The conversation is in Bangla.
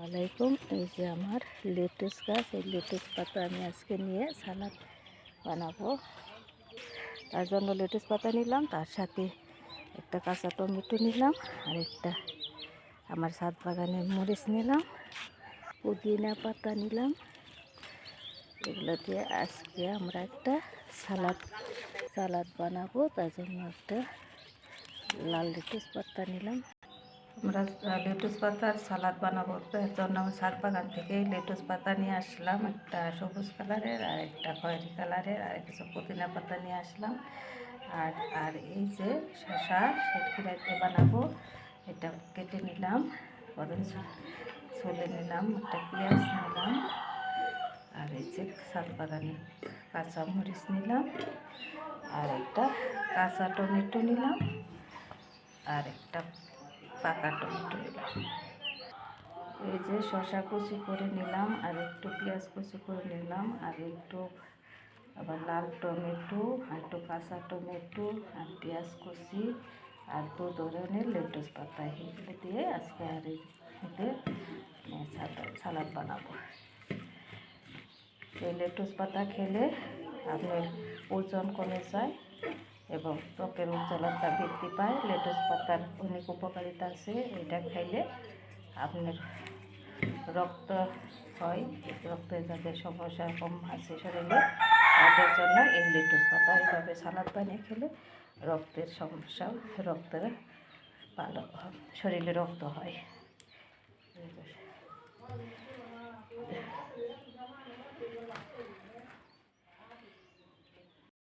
আলাইকুম। এই যে আমার লেটুস গাছ, এই লেটুস পাতা আমি আজকে নিয়ে সালাদ বানাবো। তার জন্য লেটুস পাতা নিলাম, তার সাথে একটা কাঁচা টমেটো নিলাম, আর একটা আমার ছাদ বাগানের মরিচ নিলাম, পুদিনা পাতা নিলাম। এগুলো দিয়ে আজকে আমরা একটা সালাদ বানাবো। তার জন্য একটা লাল লেটুস পাতা নিলাম। আমরা লেটুস পাতার সালাদ বানাবো, এর জন্য আমি ছাদ বাগান থেকে লেটুস পাতা নিয়ে আসলাম, একটা সবুজ কালারের আর একটা খয়েরি কালারের, আর কিছু পুদিনা পাতা নিয়ে আসলাম। আর আর এই যে শসা, সেটকিরাতে বানাবো, এটা কেটে নিলাম, ছুলে নিলাম, একটা পেঁয়াজ নিলাম, আর এই যে ছাদ বাগানে কাঁচা মরিচ নিলাম, আর একটা কাঁচা টমেটো নিলাম, আর একটা পাকা টমেটো নিলাম। এই যে শসা কুচি করে নিলাম, আর একটু পেঁয়াজ কুচি করে নিলাম, আর একটু আবার লাল টমেটো, আর একটু কাঁচা টমেটো, আর পেঁয়াজ কুচি, আর 2 ধরনের লেটুস পাতা, এগুলো দিয়ে আজকে আর এতে সালাদ বানাবো। এই লেটুস পাতা খেলে আপনার ওজন কমে যায় এবং ত্বকের উজ্জ্বলতা বৃদ্ধি পায়। লেটুস পাতার অনেক উপকারিতা আছে। এটা খাইলে আপনার রক্ত হয়, রক্তের যাদের সমস্যা কম আছে শরীরে, তাদের জন্য এই লেটুস পাতা এইভাবে সালাদ বানিয়ে খেলে রক্তের সমস্যা, রক্তের ভালো শরীরে রক্ত হয়।